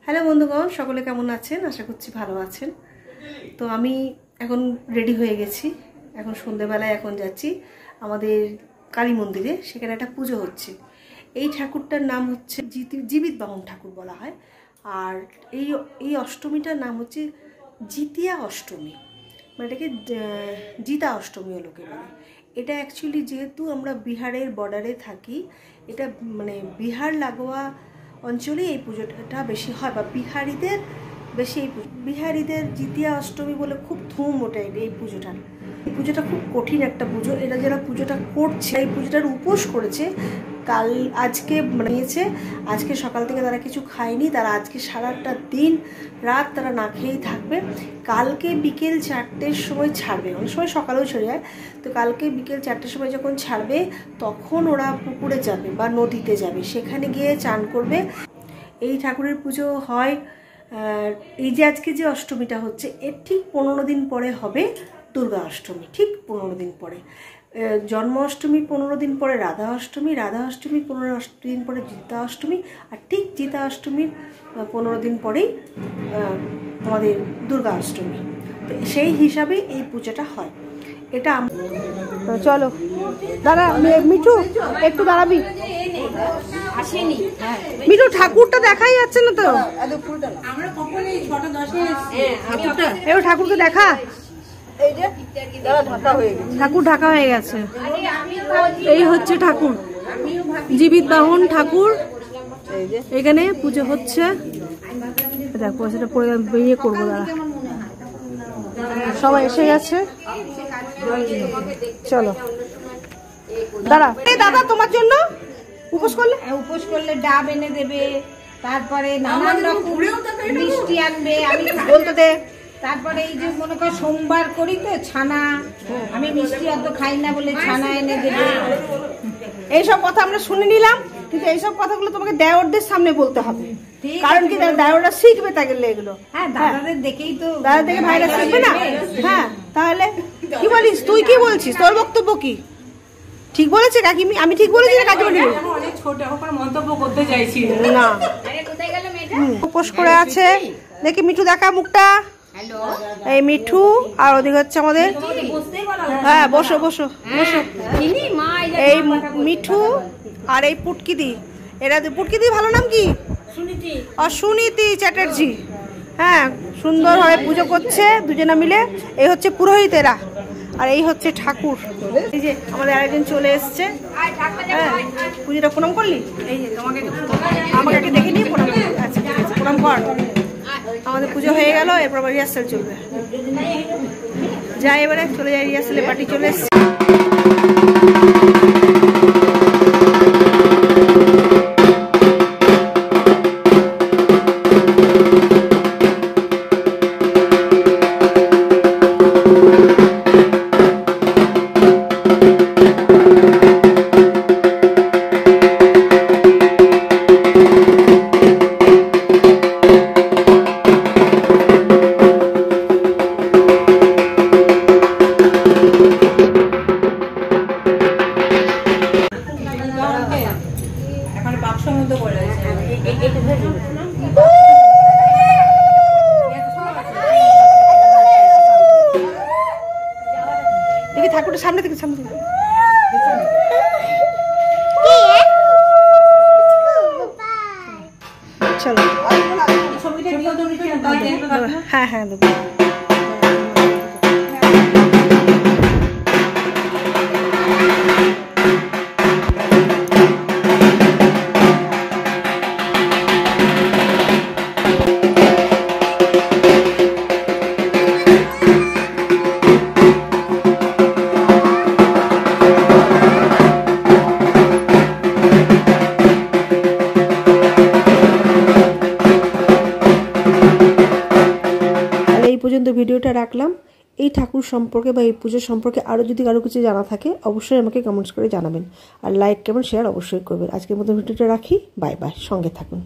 Hello বন্ধুগণ, সকলে কেমন আছেন? আশা করছি ভালো আছেন। তো আমি এখন রেডি হয়ে গেছি। এখন সন্ধ্যেবেলায় এখন যাচ্ছি আমাদের কালী মন্দিরে, সেখানে একটা পুজো হচ্ছে। এই ঠাকুরটার নাম হচ্ছে জীবিত বাহন ঠাকুর বলা হয়। আর এই অষ্টমীটার নাম হচ্ছে জিতিয়া অষ্টমী, মানে এটাকে জিতা অষ্টমীও লোকে বলে। এটা অ্যাকচুয়ালি যেহেতু আমরা বিহারের বর্ডারে থাকি, এটা মানে বিহার লাগোয়া অঞ্চলে এই পুজোটা বেশি হয়, বা বিহারিদের বেশি এই বিহারিদের জিতিয়া অষ্টমী বলে খুব ধুম ওঠে এই পুজোটার। এই পুজোটা খুব কঠিন একটা পুজো। এরা যারা পুজোটা করছে, এই পুজোটার উপোস করেছে, আজকে বানিয়েছে, আজকে সকাল থেকে তারা কিছু খায়নি, তারা আজকে সারাটা দিন রাত তারা না খেয়েই থাকবে। কালকে বিকেল 4টের সময় ছাড়বে, অনেক সময় সকালেও ছেড়ে যায়। তো কালকে বিকেল 4টের সময় যখন ছাড়বে, তখন ওরা পুকুরে যাবে বা নদীতে যাবে, সেখানে গিয়ে চান করবে। এই ঠাকুরের পুজো হয়, এই যে আজকে যে অষ্টমীটা হচ্ছে, এর ঠিক 15 দিন পরে হবে দুর্গা অষ্টমী, ঠিক 15 দিন পরে। জন্মাষ্টমীর 15 দিন পরে রাধা অষ্টমী, রাধা অষ্টমীর 15 দিন পরে জিতা অষ্টমী, আর ঠিক জিতা অষ্টমীর 15 দিন পরেই আমাদের দুর্গা অষ্টমী। তো সেই হিসাবে এই পুজোটা হয়। এটা চলো দাদা, মিঠু একটু দাঁড়াবি। মিঠু, ঠাকুরটা দেখাই যাচ্ছে না তো, এবার ঠাকুরকে দেখা। ঠাকুর ঢাকা হয়ে গেছে। এই হচ্ছে ঠাকুর, জীবিত বাহন ঠাকুর। এখানে পুজো হচ্ছে। দেখো সেটা পরে বেরিয়ে করবো। দাঁড়া, সবাই এসে গেছে, চলো। দাঁড়া, দাদা তোমার জন্য উপোস করলে ডাব এনে দেবে, তারপরে নানান রকম মিষ্টি আনবে, আমি বলতে দে। তারপরে এই যে মনে কর সোমবার করি তো ছানা, আমি মিষ্টি অত খাই না বলে ছানা এনে দেবে। এইসব কথা আমরা শুনে নিলাম, কিন্তু এইসব কথাগুলো তোমাকে দেওরদের সামনে বলতে হবে, কারণ কি দেওররা শিখবে তা গেলে এগুলো। হ্যাঁ, দাদাদের দেখেই তো, দাদা দেখে ভাইরা শিখবে না। হ্যাঁ, তাহলে কি বলিস তুই? কি বলছিস? তোর বক্তব্য কি? ঠিক বলেছে কাকি? আমি ঠিক বলেছি না কাকিমণি? অনেক ছোট এখন মন্তব্য করতে চাইছি না। উপোস করে আছে, দেখি মিঠু দেখা মুখটা। এই মিঠু, আর ওদিকে হচ্ছে আমাদের, হ্যাঁ বসো বসো বসো, এই মিঠু আর এই পুটকিদি। এরা পুটকিদি ভালো নাম কি? সুনীতি চ্যাটার্জি। হ্যাঁ, সুন্দরভাবে পুজো করছে দুজনা মিলে। এই হচ্ছে পুরোহিতেরা, আর এই হচ্ছে ঠাকুর। এই যে আমাদের আরেকজন চলে এসছে। হ্যাঁ, পুজোটা প্রণাম করলি? এই যে তোমাকে আমাকে দেখে নিয়ে প্রণাম। আচ্ছা ঠিক আছে, প্রণাম কর। আমাদের পুজো হয়ে গেল, এরপর রিহার্সাল চলবে। যাই এবারে চলে যাই রিহার্সালে, পার্টি চলে এসছে। দেখি ঠাকুরটা সামনে থেকে, সামনে থেকে। চলো, হ্যাঁ হ্যাঁ দেবো। এই পর্যন্ত ভিডিওটা রাখলাম। এই ঠাকুর সম্পর্কে বা এই পুজো সম্পর্কে আরও যদি কারো কিছু জানা থাকে, অবশ্যই আমাকে কমেন্টস করে জানাবেন। আর লাইক, কমেন্ট, শেয়ার অবশ্যই করবেন। আজকের মতো ভিডিওটা রাখি। বাই বাই, সঙ্গে থাকুন।